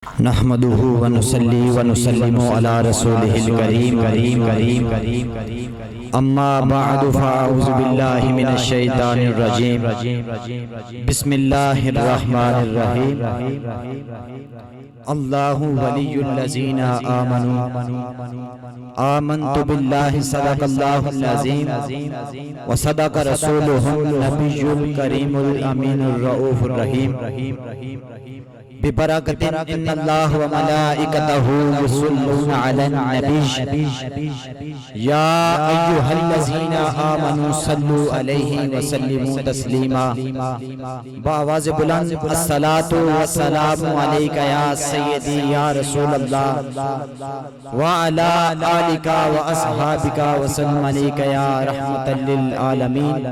نحمده ونصلي ونسلم على رسوله الكريم اما بعد فاعوذ بالله من الشيطان الرجيم بسم الله الرحمن الرحيم الله ولي الذين آمنوا آمنت بالله صدق الله العظيم وصدق رسوله النبي الكريم الأمين الرؤوف الرحيم ببركة إن الله وملائكته يصلون على النبي يا أيها الذين آمنوا صلوا عليه وسلموا تسليما بآواز بلند الصلاة والسلام عليك يا سيدي يا رسول الله وعلى آلك وأصحابك وسلم عليك يا رحمة للعالمين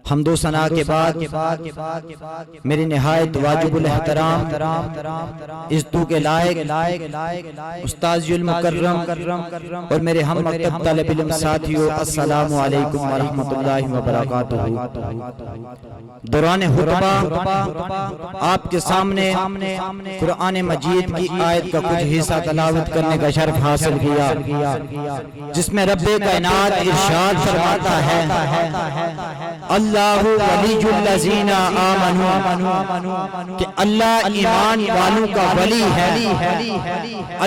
حمد و ثنا کے بعد میری نہایت واجب الاحترام عزتوں کے لائق استاذ المکرم اور میرے ہم مکتب طالب علم ساتھیوں السلام علیکم ورحمۃ اللہ وبرکاتہ۔ دوران خطبہ آپ کے سامنے قرآن مجید کی آیت کا کچھ حصہ تلاوت کرنے کا شرف حاصل کیا، جس میں رب کائنات ارشاد فرماتا ہے اللہ ولی الذین آمنوا، کہ اللہ ایمان والوں کا ولی ہے،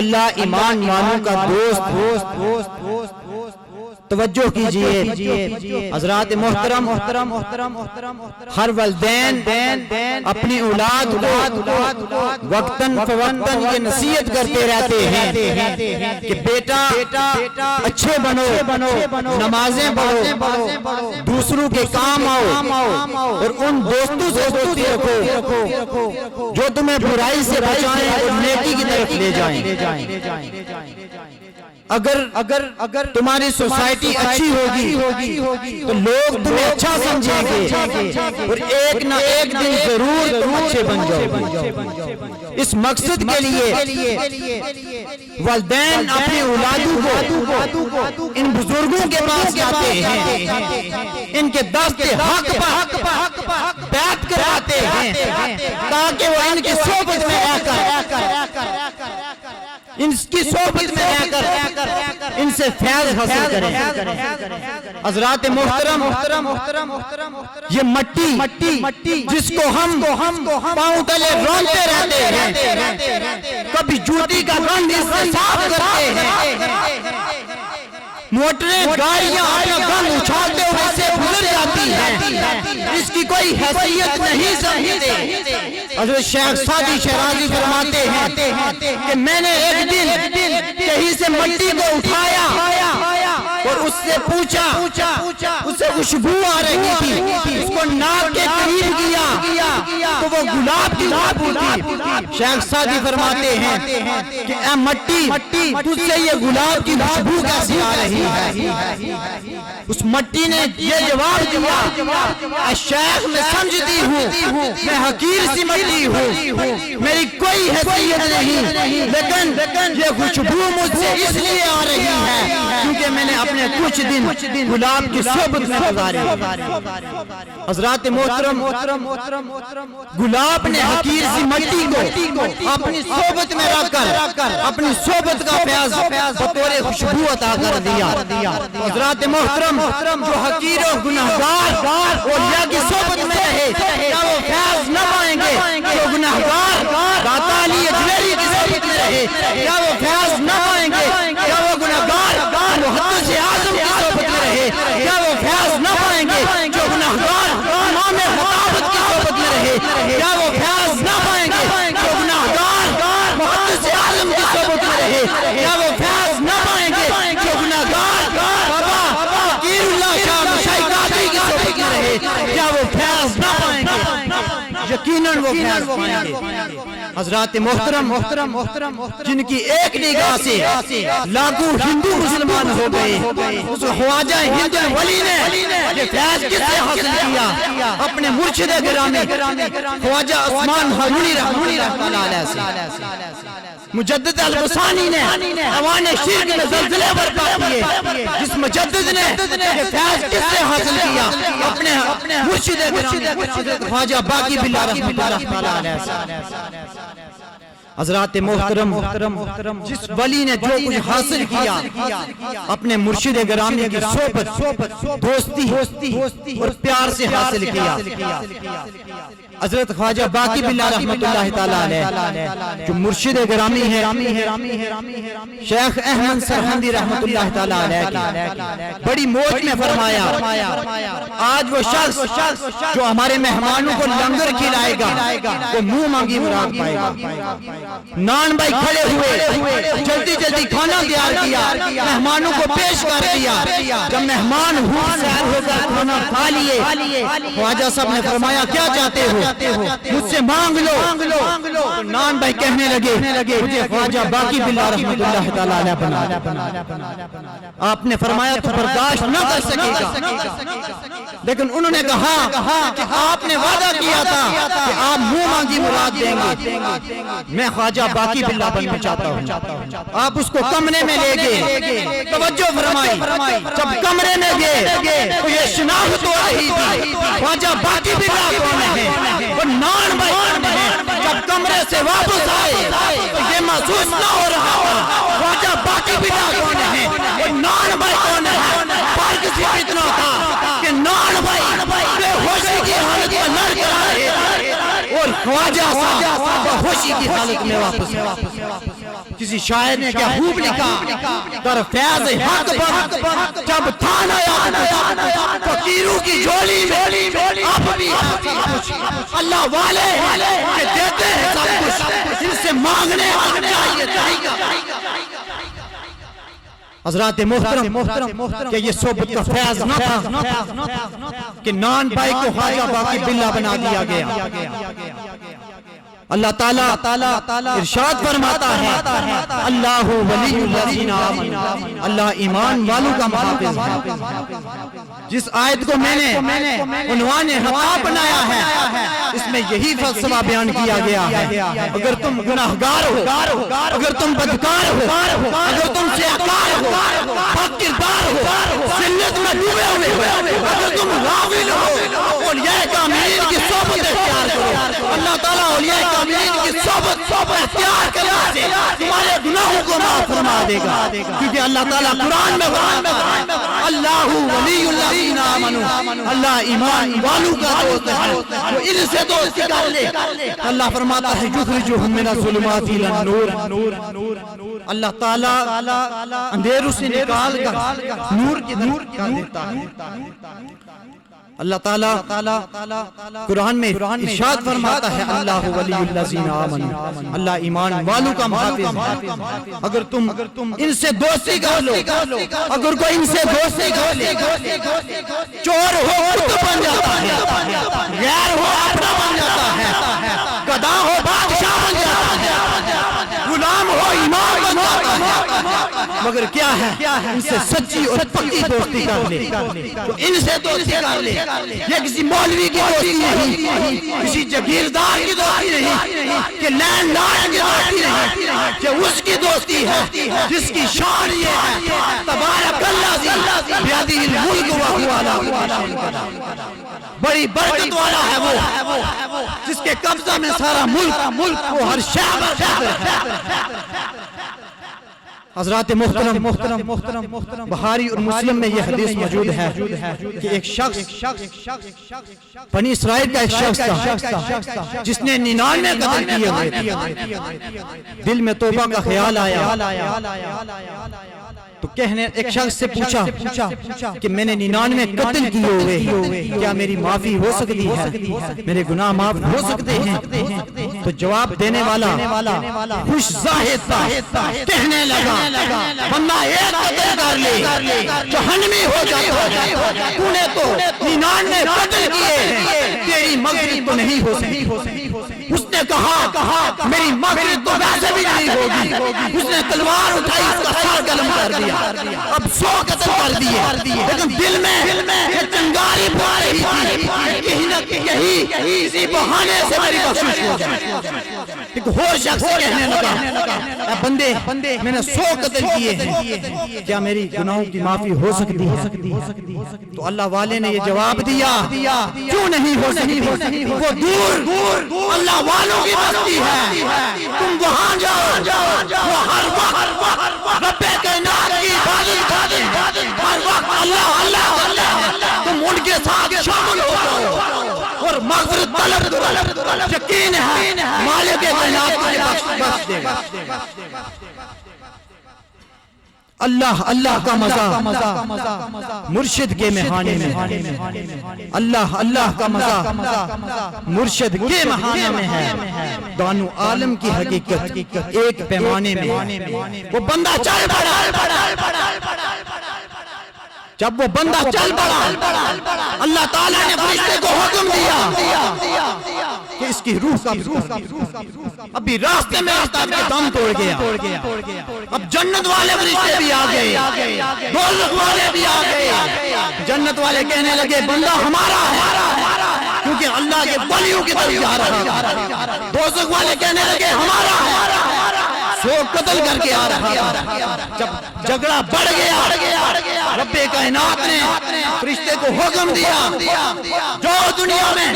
اللہ ایمان والوں کا دوست۔ توجہ کیجئے حضرات محترم، ہر والدین اپنی اولاد کو وقتاً فوقتاً یہ نصیحت کرتے رہتے ہیں کہ بیٹا اچھے بنو، نمازیں پڑھو، دوسروں کے کام آؤ اور ان دوستوں سے دوستی رکھو جو تمہیں برائی سے بچائیں اور نیکی کی طرف لے جائیں۔ اگر تمہاری سوسائٹی اچھی ہوگی تو لوگ تمہیں اچھا سمجھیں گے اور ایک نہ ایک دن ضرور تم اچھے بن جاؤ گے۔ اس مقصد کے لیے والدین اپنی اولادوں کو ان بزرگوں کے پاس جاتے ہیں، ان کے دست حق بیعت کراتے ہیں تاکہ وہ ان کی صحبت میں رہ کر ان سے فیض حاصل کریں۔ حضرات محترم، یہ مٹی جس کو ہم پاؤں تلے رونتے رہتے ہیں، کبھی جوتی کا گند اس سے صاف کرتے ہیں، موٹریں گاڑیاں اپنا گند اچھالتے ہوئے سے گزر جاتی ہیں، اس کی کوئی حیثیت نہیں سمجھتے۔ حضرت شیخ سعدی شیرازی فرماتے ہیں کہ میں نے ایک دن کہیں سے مٹی کو اٹھایا اور اس سے پوچھا، اس سے خوشبو آ رہی تھی، اس کو ناک کے قریب کیا تو وہ گلاب کی خوشبو تھی۔ شیخ سعدی فرماتے ہیں کہ اے مٹی، تجھ سے یہ گلاب کی خوشبو کیسی آ رہی ہے؟ اس مٹی نے یہ جواب دیا، اے شیخ میں سمجھتی ہوں میں حقیر سی مٹی ہوں، میری کوئی حیثیت نہیں، لیکن یہ خوشبو مجھ سے اس لیے آ رہی ہے کیونکہ میں نے اپنے کچھ دن گلاب کی صحبت میں گزارے۔ حضرات محترم، گلاب نے حقیر سی مٹی کو اپنی صحبت میں رکھ کر اپنی صحبت کا فیض بطور خوشبو عطا کر دیا۔ حضرات محترم، جو حقیر و گناہگار اولیاء کی صحبت میں رہے کیا وہ فیض نہ پائیں گے؟ جو گناہگار داتا علی اجمیری کی صحبت میں رہے کیا وہ فیض نہ پائیں گے؟ کیا وہ گناہگار محدث اعظم کی صحبت میں رہے کیا وہ فیض نہ پائیں گے؟ جو گناہگار امام خطابت کی صحبت میں رہے کیا وہ فیض نہ پائیں گے؟ جو گناہگار محدث اعظم کی صحبت میں رہے کیا وہ فیض نہ پائیں گے؟ جو گناہگار بابا فقیر اللہ شاہ مشائی قادری کی صحبت میں رہے کیا وہ فیض نہ پائیں گے؟ یقیناً وہ فیض پائیں گے۔ حضرات محترم، جن کی ایک نگاہ سے لاکھوں ہندو مسلمان ہو گئے، اس خواجہ ہند ولی نے یہ فیض کس سے حاصل کیا؟ اپنے مرشد گرامی خواجہ عثمان ہارونی رحمۃ اللہ علیہ سے۔ مجدد البسانی نے اوان شرک میں زلزلے برپا کیے، جس مجدد نے یہ فیض کس سے حاصل کیا؟ اپنے مرشد گرامی خواجہ باقی باللہ رحمۃ رحمۃ اللہ تعالیٰ علیہ حضرات محترم جس ولی نے جو کچھ حاصل کیا اپنے مرشد گرامی کی صحبت دوستی اور پیار سے حاصل کیا حضرت خواجہ باقی باللہ رحمۃ اللہ تعالیٰ علیہ جو مرشد گرامی ہے شیخ احمد سرہندی رحمۃ اللہ تعالیٰ علیہ بڑی موج میں فرمایا آج وہ شخص جو ہمارے مہمانوں کو لنگر کھلائے گا وہ منہ مانگی مراد پائے گا نان بھائی کھڑے ہوئے جلدی کھانا تیار کیا مہمانوں کو پیش کر دیا جب مہمان سیر ہو کر کھانا کھا لیے خواجہ صاحب نے فرمایا کیا چاہتے ہو مجھ سے مانگ لو نان بھائی کہنے لگے مجھے خواجہ باقی باللہ رحمۃ اللہ تعالیٰ علیہ بنا آپ نے فرمایا تو برداشت نہ کر سکے گا لیکن انہوں نے کہا کہ آپ نے وعدہ کیا تھا کہ آپ منہ مانگی مراد دیں گے میں خواجہ باقی باللہ بننا چاہتا ہوں آپ اس کو کمرے میں لے گئے توجہ فرمائی جب کمرے میں گئے تو یہ شناخت ہو رہی تھی خواجہ باقی باللہ کون ہے وہ نان بھائی کون ہے جب کمرے سے واپس آئے تو یہ محسوس نہ ہو رہا تھا خواجہ باقی باللہ کون ہے وہ نان بھائی کون ہے فرق صرف اتنا تھا کہ نان بھائی بے ہوشی کی حالت میں لڑ کر آئے اور خواجہ صاحب بے ہوشی کی حالت میں واپس کسی شاعر نے کیا خوب لکھا در فیض حق پر جب تھان آیا فقیروں کی جھولی میں آپ بھی اللہ والے کہ دیتے ہیں سب کچھ ان سے مانگنے چاہیے حضرات محترم کہ یہ صحبت کا فیض نہ تھا کہ نان بھائی کو خواجہ باقی باللہ بنا دیا گیا اللہ تعالیٰ ارشاد فرماتا ہے اللہ ولی الذین آمنوا اللہ ایمان والوں کا محافظ ہے جس آیت کو میں نے عنوان خطاب بنایا ہے اس میں یہی فلسفہ بیان کیا گیا ہے اگر تم گناہگار ہو اگر تم بدکار ہو اگر تم سیاکار ہو حق کردار ہو ذلت میں ڈوبے ہوئے ہو اگر تم غافل ہو اولیاء کاملین کی صحبت اختیار کرو اللہ تعالیٰ اولیاء کاملین کی صحبت اختیار کرنے سے تمہارے گناہوں کو معاف فرما دے گا کیونکہ اللہ تعالیٰ قرآن میں فرماتا ہے اللہ ولی الذین آمنوا اللہ ایمان والوں کا دوست ہے وہ ان سے دوستی کر لے اللہ فرماتا ہے یخرجہم من الظلمات الی النور اللہ تعالیٰ اندھیروں سے نکال کر نور کی طرف دیتا ہے اللہ تعالیٰ قرآن میں ارشاد فرماتا ہے اللہ ولی الذین آمنوا اللہ ایمان والوں کا محافظ ہے اگر تم ان سے دوستی کر لو اگر کوئی ان سے دوستی کر لے چور ہو تو بن جاتا ہے غیر ہو اپنا بن جاتا ہے گدھا ہو بادشاہ بن جاتا ہے غلام ہو امام بن جاتا ہے مگر کیا ہے ان سے سچی اور پکی دوستی کر لے تو ان سے دوستی کر لے یہ کسی مولوی کی دوستی نہیں کسی جگیردار کی دوستی نہیں کہ لین لائن کی دوستی نہیں کہ اس کی دوستی ہے جس کی شان یہ ہے تبارک اللہ بیادی الملک وہو علی بڑی برکت والا ہے وہ جس کے قبضہ میں سارا ملک وہ ہر شہر حضرات محترم بخاری اور مسلم میں یہ حدیث موجود ہے کہ ایک شخص بنی اسرائیل کا ایک شخص تھا جس نے 99 قتل کیے ہوئے تھے دل میں توبہ کا خیال آیا تو کہنے ایک شخص سے پوچھا کہ میں نے 99 قتل کیے ہوئے کیا میری معافی ہو سکتی ہے میرے گناہ معاف ہو سکتے ہیں تو جواب دینے والا خوش ظاہر تھا کہنے لگا بندہ ایک قتل کر لے جہنمی ہو جاتا ہے تو نے تو 99 قتل کیے ہیں تیری مغفرت تو نہیں ہو سکتی اس نے کہا میری مغفرت تو ویسے بھی نہیں ہوگی. اس نے تلوار اٹھائی, اس کا سر قلم کر دیا, اب 100 قتل کر دیے, لیکن دل میں یہ چنگاری پھوٹ رہی تھی, کہیں نہ کہیں کسی بہانے سے میری بخشش ہو جائے. ایک اور شخص کہنے لگا, اے بندے میں نے 100 قتل کیے ہیں, کیا میری گناہوں کی معافی ہو سکتی ہے؟ تو اللہ والے نے یہ جواب دیا, کیوں نہیں ہو سکتی, وہ دور اللہ والوں کی بستی ہے, تم وہاں جاؤ, وہ ہر وقت رب کائنات کی عبادت کرتے ہیں, ہر وقت اللہ, تم ان کے ساتھ شامل ہو جاؤ اور مغفرت طلب, یقین ہے مالک کائنات تجھے بخش دے گا. اللہ کا مزہ مرشد کے مہانے میں, اللہ کا مزہ مرشد کے مہانے میں ہے. دانو عالم کی حقیقت ایک پیمانے میں, وہ بندہ چل پڑا, جب وہ بندہ چل پڑا اللہ تعالیٰ نے فرشتے کو حکم دیا کہ اس کی روح ابھی راستے میں دم توڑ گیا. اب جنت والے فرشتے بھی آ گئے, دوزخ والے بھی آ گئے. جنت والے کہنے لگے بندہ ہمارا ہے, کیونکہ اللہ کے ولیوں کی طرف جا رہا تھا. دوزخ والے کہنے لگے ہمارا ہے, 100 قتل کر کے آ رہا تھا. جب جھگڑا بڑھ گیا, رب کائنات نے فرشتے کو حکم دیا, جو دنیا میں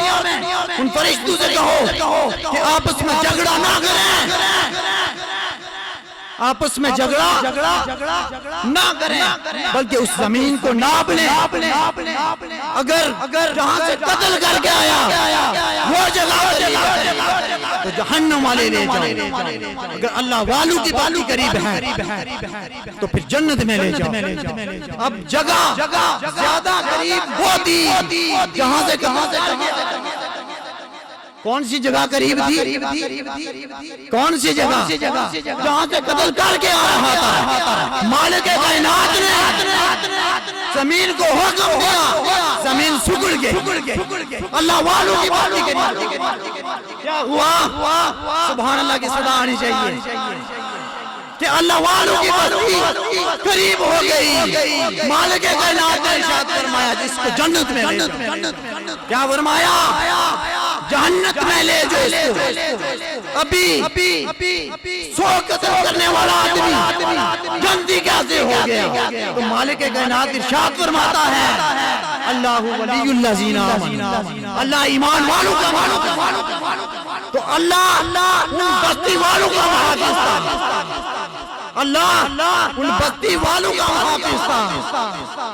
ان فرشتوں سے کہو کہ آپس میں جھگڑا نہ کریں, آپس میں جھگڑا نہ کریں, بلکہ اس زمین کو ناپ لیں. اگر جہاں سے قتل کر کے آیا وہ جگہ تو جہنم والے لے جاؤ, اگر اللہ والوں کی باتی قریب ہے تو پھر جنت میں لے جاؤ. اب جگہ زیادہ قریب ہوتی جہاں سے کون سی جگہ قریب تھی, کون سی جگہ جہاں سے قتل کر کے آ رہا تھا. مالک کائنات نے زمین کو حکم دیا, زمین سکڑ گئی, اللہ والوں کی باتیں کری. کیا ہوا؟ سبحان اللہ کی صدا آنی چاہیے کہ اللہ والوں کی بستی قریب ہو گئی. مالک کائنات نے ارشاد فرمایا جس کو جنت میں لے جاؤ. کیا فرمایا؟ جہنت میں لے جو اس کو. ابھی 100 قتل کرنے والا آدمی جنتی کیسے ہو گیا؟ تو مالک کائنات ارشاد فرماتا ہے اللہ ولی الذین آمنوا, اللہ ایمان والوں کا, تو اللہ ان بستی والوں کا محافظ تھا, اللہ ان بستی والوں کا محافظ تھا.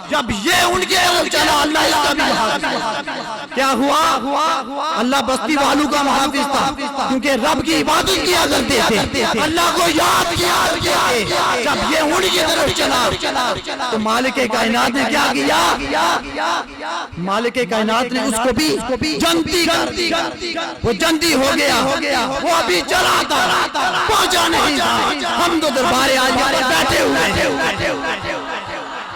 جب یہ ان کے علم چلا اللہ اس کا بھی محافظ. کیا ہوا؟ اللہ بستی والوں کا محافظ تھا, کیونکہ رب کی عبادت کیا کرتے تھے, اللہ کو یاد کیا کرتے تھے. جب یہ ان کی طرف چلا تو مالک کائنات نے کیا کیا؟ مالک کائنات نے اس کو بھی جنتی کر دی. وہ جنتی ہو گیا, وہ ابھی چلا تھا, پہنچا نہیں تھا. ہم تو دربار عالیہ پر بیٹھے ہوئے ہیں,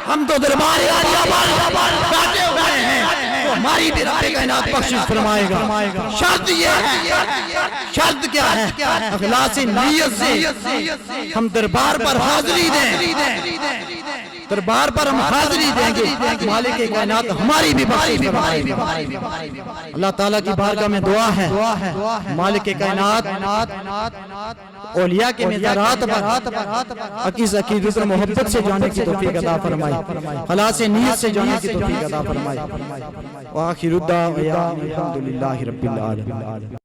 ہم تو دربار عالیہ پر بیٹھے ہوئے ہیں, تو ہماری بھی رب کائنات بخشش فرمائے گا. شرط یہ ہے, شرط کیا ہے؟ اخلاص نیت سے ہم دربار پر حاضری دیں, دربار پر ہم حاضری دیں گے, مالک کائنات ہماری بھی بخشش فرمائے گا. اللہ تعالیٰ کی بارگاہ میں دعا ہے مالک کائنات اولیاء کے مزارات پر عقیدت اور محبت سے جانے کی توفیق عطا فرمائے, خلاص نیت سے جانے کی توفیق عطا فرمائے. وآخر الدعوانا الحمدللہ رب العالمین.